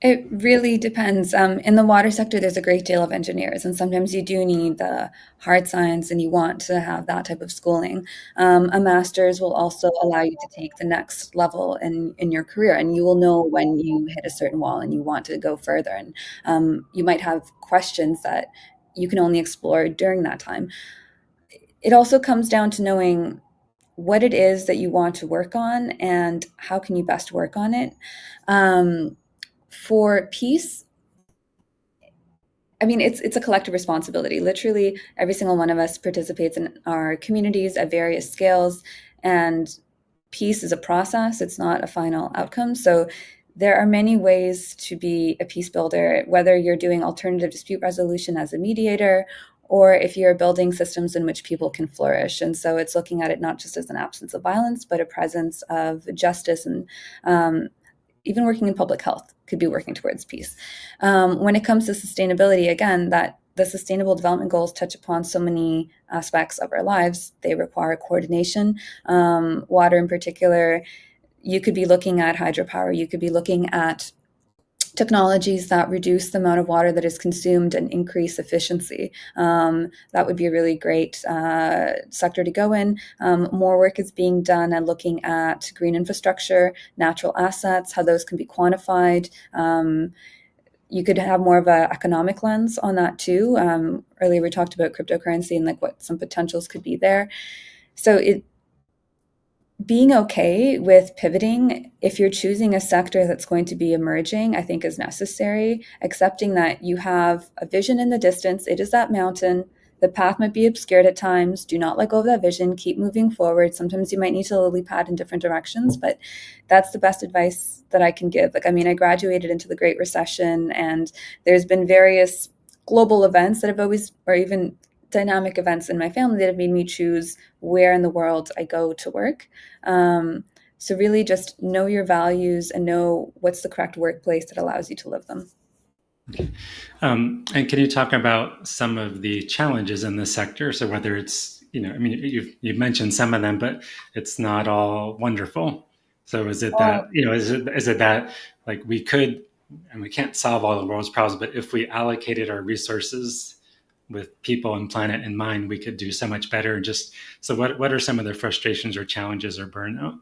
It really depends. In the water sector, there's a great deal of engineers, and sometimes you do need the hard science and you want to have that type of schooling. A master's will also allow you to take the next level in your career, and you will know when you hit a certain wall and you want to go further. And you might have questions that you can only explore during that time. It also comes down to knowing what it is that you want to work on and how can you best work on it. For peace, I mean, it's a collective responsibility. Literally, every single one of us participates in our communities at various scales, and peace is a process. It's not a final outcome. So there are many ways to be a peace builder, whether you're doing alternative dispute resolution as a mediator, or if you're building systems in which people can flourish. And so it's looking at it not just as an absence of violence, but a presence of justice, and even working in public health could be working towards peace. When it comes to sustainability, again, that the Sustainable Development Goals touch upon so many aspects of our lives. They require coordination. Water in particular, you could be looking at hydropower, you could be looking at technologies that reduce the amount of water that is consumed and increase efficiency. That would be a really great sector to go in. More work is being done at looking at green infrastructure, natural assets, how those can be quantified. You could have more of an economic lens on that too. Earlier we talked about cryptocurrency and like what some potentials could be there. So being okay with pivoting if you're choosing a sector that's going to be emerging, I think is necessary. Accepting that you have a vision in the distance, it is that mountain. The path might be obscured at times. Do not let go of that vision. Keep moving forward. Sometimes you might need to lily pad in different directions, but that's the best advice that I can give. Like, I mean, I graduated into the Great Recession, and there's been various global events that have always, or even dynamic events in my family that have made me choose where in the world I go to work. So really just know your values and know what's the correct workplace that allows you to live them. Okay. And can you talk about some of the challenges in this sector? So whether it's, I mean, you've mentioned some of them, but it's not all wonderful. So is it that, is it that like we could, and we can't solve all the world's problems, but if we allocated our resources with people and planet in mind, we could do so much better. So what are some of the frustrations or challenges or burnout?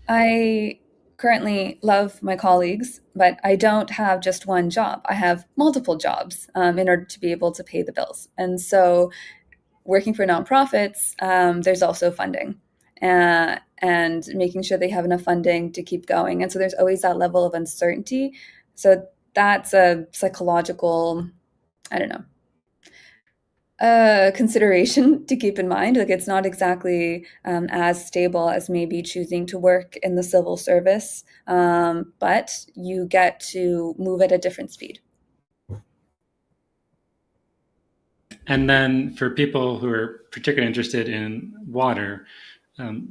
I currently love my colleagues, but I don't have just one job. I have multiple jobs in order to be able to pay the bills. And so working for nonprofits, there's also funding and making sure they have enough funding to keep going. And so there's always that level of uncertainty. So that's a psychological, I don't know, consideration to keep in mind. Like, it's not exactly as stable as maybe choosing to work in the civil service, but you get to move at a different speed. And then for people who are particularly interested in water,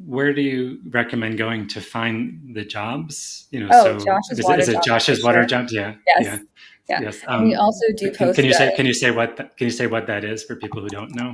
where do you recommend going to find the jobs? Josh's water Is it jobs for Josh's water sure. jobs? Yeah, Yes. yeah, Yeah. yes. And we also do post. Can you say what that is for people who don't know?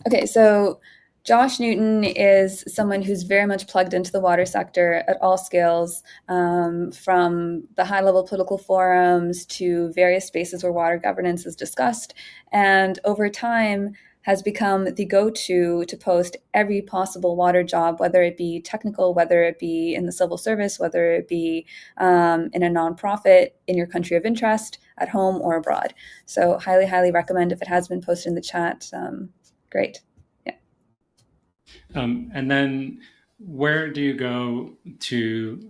Okay, so Josh Newton is someone who's very much plugged into the water sector at all scales, from the high-level political forums to various spaces where water governance is discussed, and over time has become the go-to to post every possible water job, whether it be technical, whether it be in the civil service, whether it be in a nonprofit, in your country of interest, at home or abroad. So highly, highly recommend. If it has been posted in the chat, great. Yeah. And then where do you go to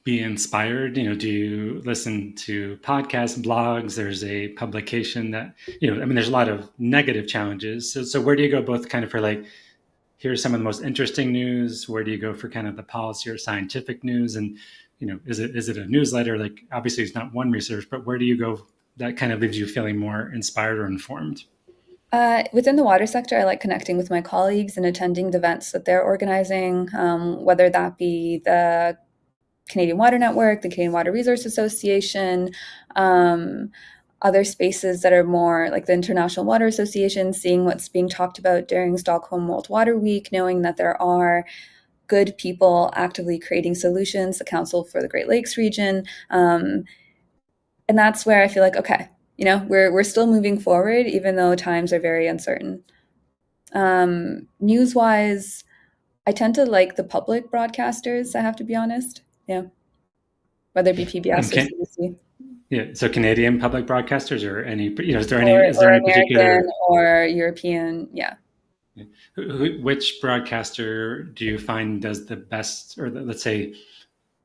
be inspired? Do you listen to podcasts, blogs? There's a publication that, I mean, there's a lot of negative challenges. So where do you go both kind of for like, here's some of the most interesting news? Where do you go for kind of the policy or scientific news? And, is it a newsletter? Like, obviously it's not one research, but where do you go that kind of leaves you feeling more inspired or informed? Within the water sector, I like connecting with my colleagues and attending the events that they're organizing, whether that be the Canadian Water Network, the Canadian Water Resource Association, other spaces that are more like the International Water Association, seeing what's being talked about during Stockholm World Water Week, knowing that there are good people actively creating solutions, the Council for the Great Lakes region. And that's where I feel like, okay, we're still moving forward, even though times are very uncertain. News-wise, I tend to like the public broadcasters, I have to be honest. Yeah. Whether it be PBS or CBC. Yeah. So Canadian public broadcasters or any, is there any American particular or European? Yeah. Which broadcaster do you find does the best, or let's say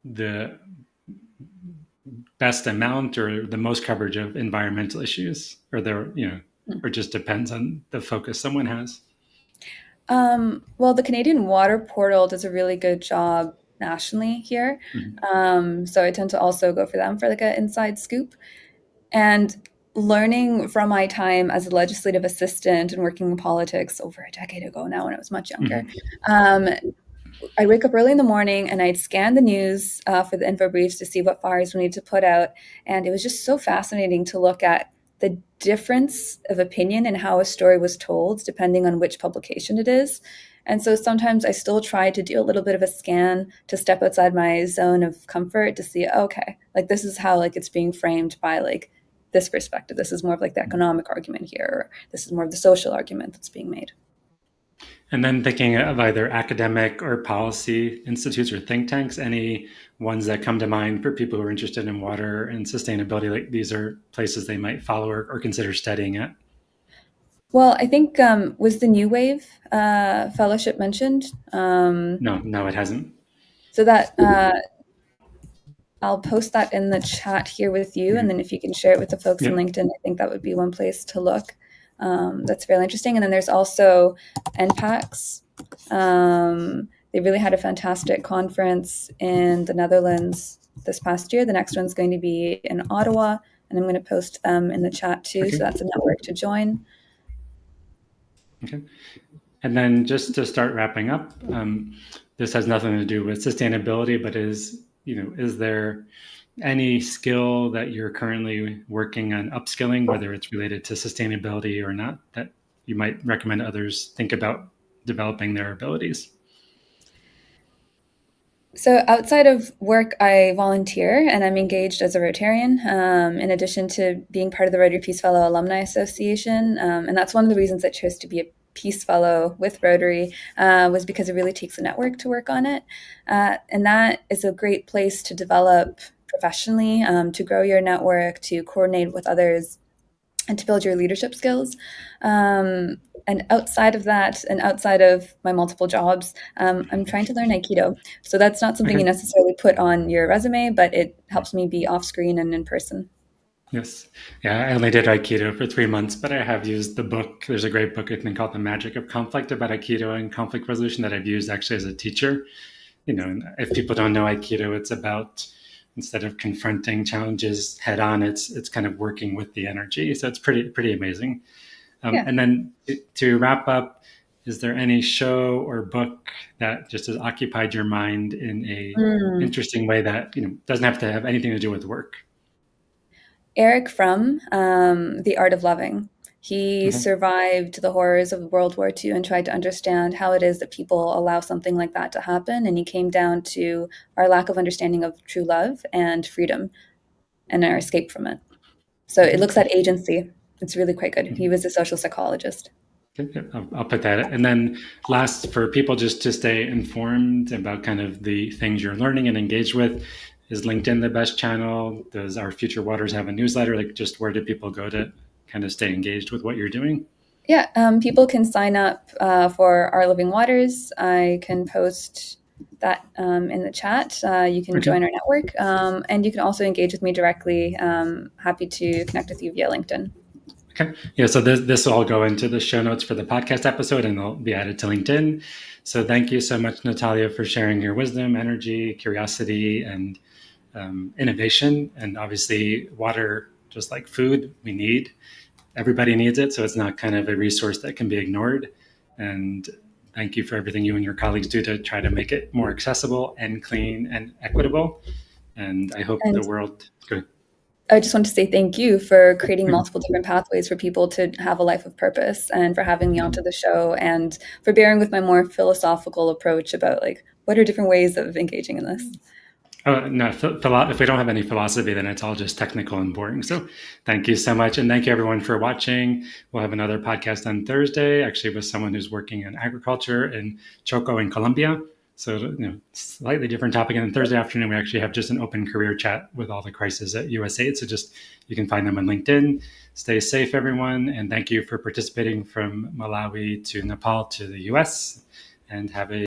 the best amount or the most coverage of environmental issues, or or just depends on the focus someone has? Well, the Canadian Water Portal does a really good job nationally here. Mm-hmm. So I tend to also go for them for like an inside scoop. And learning from my time as a legislative assistant and working in politics over a decade ago now when I was much younger, mm-hmm. I'd wake up early in the morning and I'd scan the news for the info briefs to see what fires we need to put out. And it was just so fascinating to look at the difference of opinion and how a story was told, depending on which publication it is. And so sometimes I still try to do a little bit of a scan to step outside my zone of comfort to see, okay, like this is how like it's being framed by like this perspective. This is more of like the economic argument here, or this is more of the social argument that's being made. And then thinking of either academic or policy institutes or think tanks, any ones that come to mind for people who are interested in water and sustainability, like these are places they might follow or consider studying at? Well, I think was the New Wave Fellowship mentioned? No, it hasn't. So that I'll post that in the chat here with you, and then if you can share it with the folks in Yep. LinkedIn, I think that would be one place to look. That's really interesting. And then there's also NPAX. They really had a fantastic conference in the Netherlands this past year. The next one's going to be in Ottawa, and I'm going to post them in the chat too. Okay. So that's a network to join. Okay. And then just to start wrapping up, this has nothing to do with sustainability, but is there any skill that you're currently working on upskilling, whether it's related to sustainability or not, that you might recommend others think about developing their abilities? So outside of work, I volunteer and I'm engaged as a Rotarian, in addition to being part of the Rotary Peace Fellow Alumni Association. And that's one of the reasons I chose to be a Peace Fellow with Rotary, was because it really takes a network to work on it. And that is a great place to develop professionally, to grow your network, to coordinate with others, and to build your leadership skills. And outside of that, and outside of my multiple jobs, I'm trying to learn Aikido. So that's not something you Okay. necessarily put on your resume, but it helps me be off screen and in person. Yes. Yeah, I only did Aikido for 3 months, but I have used the book. There's a great book, I think, called The Magic of Conflict about Aikido and conflict resolution that I've used actually as a teacher. And if people don't know Aikido, it's about, instead of confronting challenges head on, it's kind of working with the energy. So it's pretty amazing. Yeah. And then to wrap up, is there any show or book that just has occupied your mind in a interesting way that doesn't have to have anything to do with work? Eric Fromm, The Art of Loving. He Okay. survived the horrors of World War II and tried to understand how it is that people allow something like that to happen. And he came down to our lack of understanding of true love and freedom and our escape from it. So it Okay. looks at agency. It's really quite good. He Mhm. was a social psychologist. Okay. I'll put that. And then last, for people just to stay informed about kind of the things you're learning and engaged with, is LinkedIn the best channel? Does Our Future Waters have a newsletter? Like, just where do people go to kind of stay engaged with what you're doing? Yeah, people can sign up for Our Living Waters. I can post that in the chat. You can Okay. join our network, and you can also engage with me directly. Happy to connect with you via LinkedIn. Okay. Yeah. So this will all go into the show notes for the podcast episode, and they'll be added to LinkedIn. So thank you so much, Natalija, for sharing your wisdom, energy, curiosity, and innovation. And obviously, water, just like food, everybody needs it. So it's not kind of a resource that can be ignored. And thank you for everything you and your colleagues do to try to make it more accessible and clean and equitable. And I hope And the world. Good. I just want to say thank you for creating multiple different pathways for people to have a life of purpose, and for having me onto the show, and for bearing with my more philosophical approach about like what are different ways of engaging in this. Oh, no, if we don't have any philosophy, then it's all just technical and boring. So thank you so much. And thank you, everyone, for watching. We'll have another podcast on Thursday, actually, with someone who's working in agriculture in Choco in Colombia. So, slightly different topic. And then Thursday afternoon, we actually have just an open career chat with all the crises at USAID. So just, you can find them on LinkedIn. Stay safe, everyone. And thank you for participating from Malawi to Nepal to the US. And have a